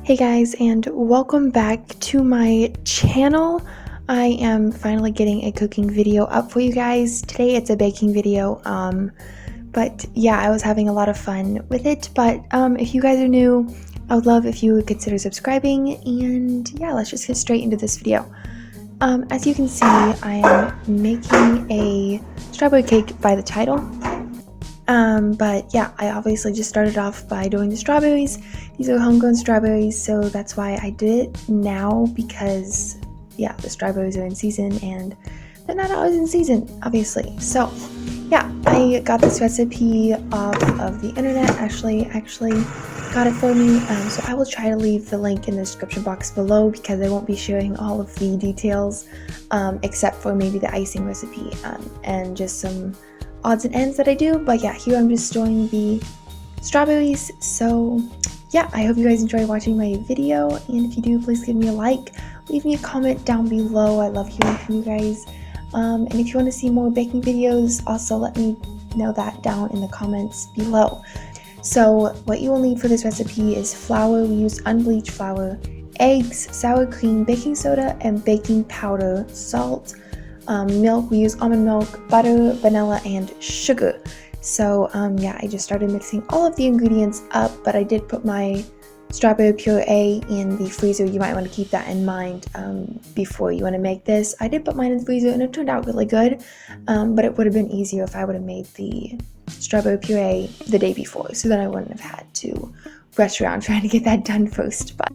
Hey guys, and welcome back to my channel. I am finally getting a cooking video up for you guys. Today it's a baking video, but yeah, I was having a lot of fun with it. But if you guys are new, I would love if you would consider subscribing, and yeah, let's just get straight into this video. As you can see, I am making a strawberry cake by the title. But yeah, I obviously just started off by doing the strawberries. These are homegrown strawberries, so that's why I did it now, because yeah, the strawberries are in season and they're not always in season, obviously. So yeah, I got this recipe off of the internet. Ashley actually got it for me, so I will try to leave the link in the description box below, because I won't be sharing all of the details, except for maybe the icing recipe and just some odds and ends that I do. But yeah, here I'm just storing the strawberries. So yeah, I hope you guys enjoy watching my video, and if you do, please give me a like, leave me a comment down below. I love hearing from you guys, and if you want to see more baking videos, also let me know that down in the comments below. So what you will need for this recipe is flour. We use unbleached flour, eggs, sour cream, baking soda, and baking powder, salt, milk. We use almond milk, butter, vanilla, and sugar. So yeah, I just started mixing all of the ingredients up, but I did put my strawberry puree in the freezer. You might want to keep that in mind before you want to make this. I did put mine in the freezer and it turned out really good, but it would have been easier if I would have made the strawberry puree the day before, so then I wouldn't have had to rush around trying to get that done first. But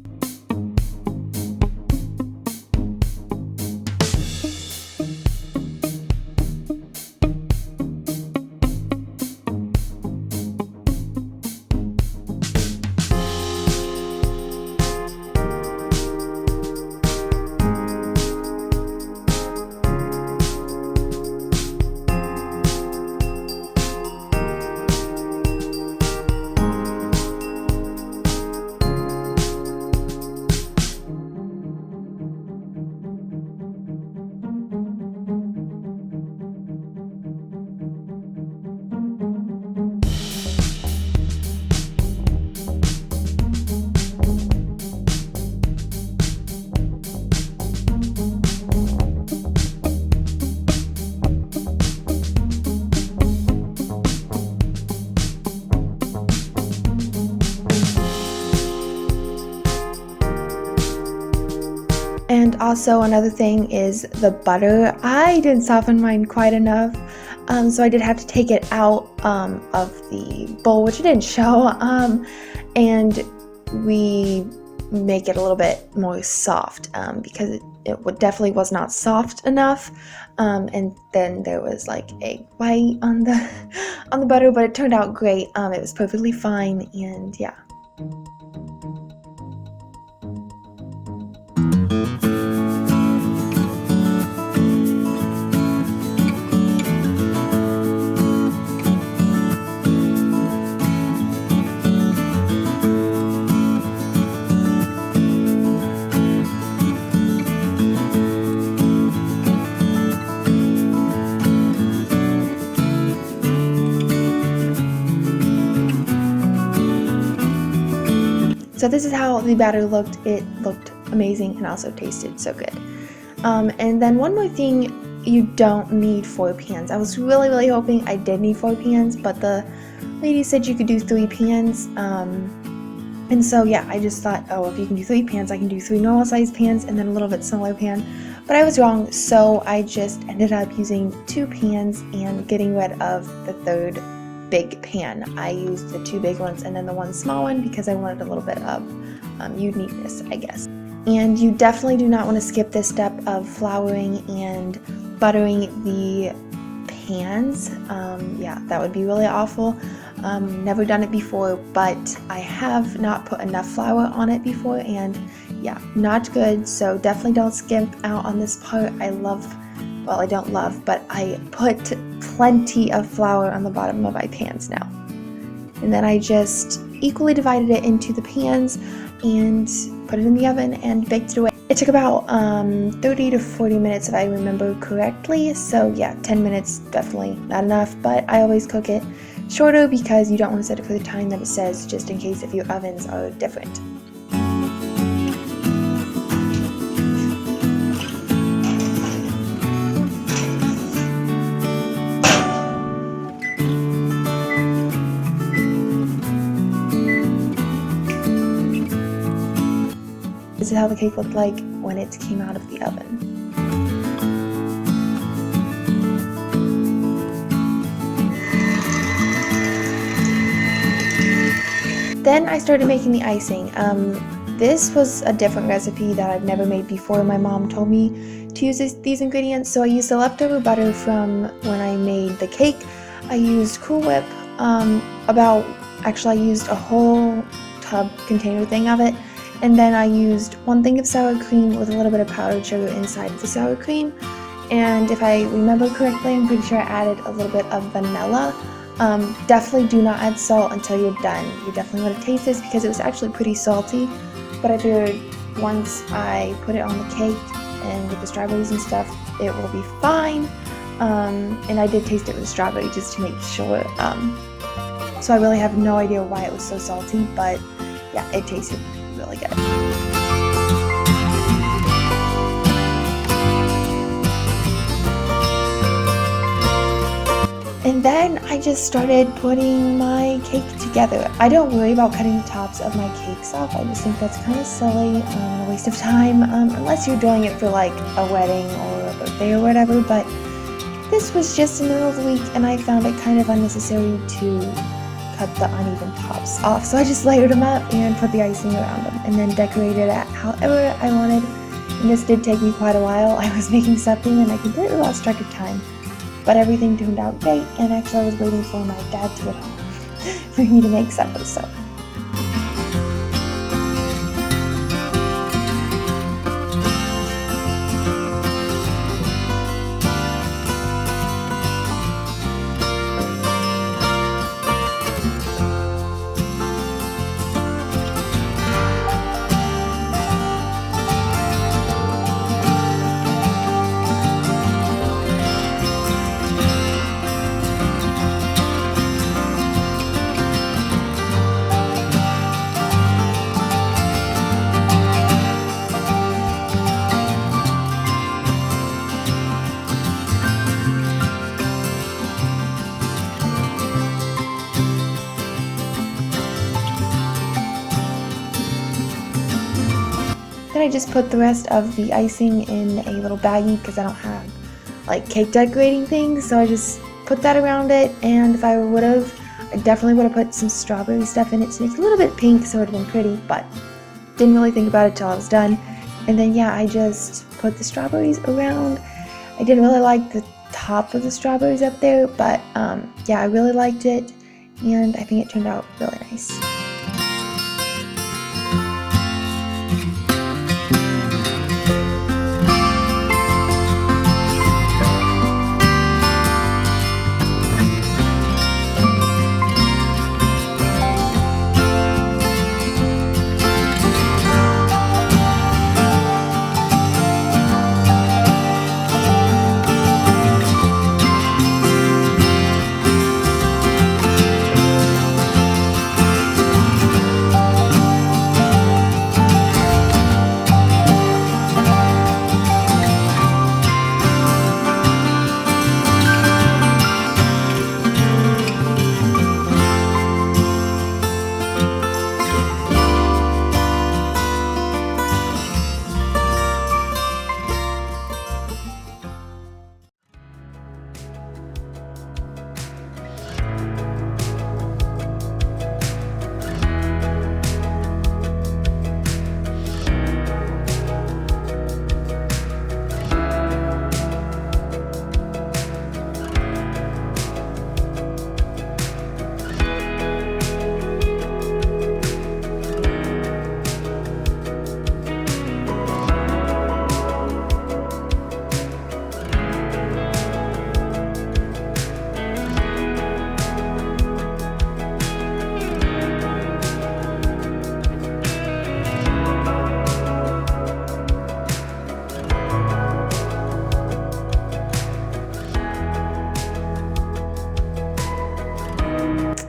and also another thing is the butter. I didn't soften mine quite enough, so I did have to take it out of the bowl, which it didn't show, and we make it a little bit more soft, because it definitely was not soft enough, and then there was like egg white on the butter, but it turned out great. It was perfectly fine, and yeah. So this is how the batter looked. It looked amazing and also tasted so good. And then one more thing, you don't need 4 pans. I was really hoping I did need 4 pans, but the lady said you could do 3 pans. And so yeah, I just thought, oh, if you can do 3 pans, I can do 3 normal sized pans and then a little bit smaller pan. But I was wrong, so I just ended up using 2 pans and getting rid of the third big pan. I used the 2 big ones and then the 1 small one because I wanted a little bit of uniqueness, I guess. And you definitely do not want to skip this step of flouring and buttering the pans. Yeah, that would be really awful. Never done it before, but I have not put enough flour on it before, and yeah, not good. So definitely don't skimp out on this part. I don't love, but I put plenty of flour on the bottom of my pans now. And then I just equally divided it into the pans and put it in the oven and baked it away. It took about 30 to 40 minutes if I remember correctly. So yeah, 10 minutes definitely not enough, but I always cook it shorter because you don't want to set it for the time that it says, just in case if your ovens are different. this is how the cake looked like when it came out of the oven. Then I started making the icing. This was a different recipe that I've never made before. My mom told me to use these ingredients, so I used the leftover butter from when I made the cake. I used Cool Whip, I used a whole tub container thing of it, and then I used 1 thing of sour cream with a little bit of powdered sugar inside of the sour cream. And if I remember correctly, I'm pretty sure I added a little bit of vanilla. Definitely do not add salt until you're done. You definitely want to taste this because it was actually pretty salty, but I figured once I put it on the cake and with the strawberries and stuff, it will be fine. And I did taste it with strawberry just to make sure. So I really have no idea why it was so salty, but yeah, it tasted really good. And then I just started putting my cake together. I don't worry about cutting the tops of my cakes off. I just think that's kind of silly, a waste of time, unless you're doing it for like a wedding or a birthday or whatever. But this was just in the middle of the week, and I found it kind of unnecessary to cut the uneven tops off. So I just layered them up and put the icing around them, and then decorated it however I wanted. And this did take me quite a while. I was making supper and I completely lost track of time. But everything turned out great, and actually I was waiting for my dad to get home for me to make supper, so. Then I just put the rest of the icing in a little baggie because I don't have like cake decorating things, so I just put that around it. And if I would have, I definitely would have put some strawberry stuff in it to make it a little bit pink, so it would have been pretty, but didn't really think about it till I was done. And then yeah, I just put the strawberries around. I didn't really like the top of the strawberries up there, but yeah, I really liked it, and I think it turned out really nice.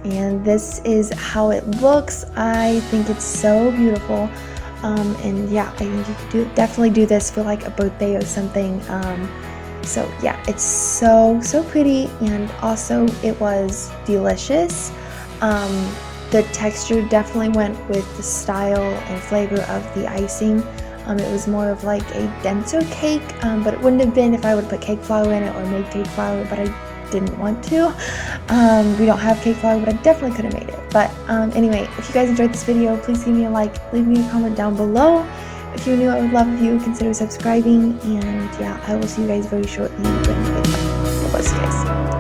And this is how it looks. I think it's so beautiful, and yeah, I think you could definitely do this for like a birthday or something. So yeah, it's so pretty, and also it was delicious. The texture definitely went with the style and flavor of the icing. It was more of like a denser cake, but it wouldn't have been if I would put cake flour in it or made cake flour, but I didn't want to. We don't have cake flour, but I definitely could have made it. But anyway, if you guys enjoyed this video, please give me a like, leave me a comment down below. If you're new, I would love if you would consider subscribing, and yeah, I will see you guys very shortly. God bless you guys.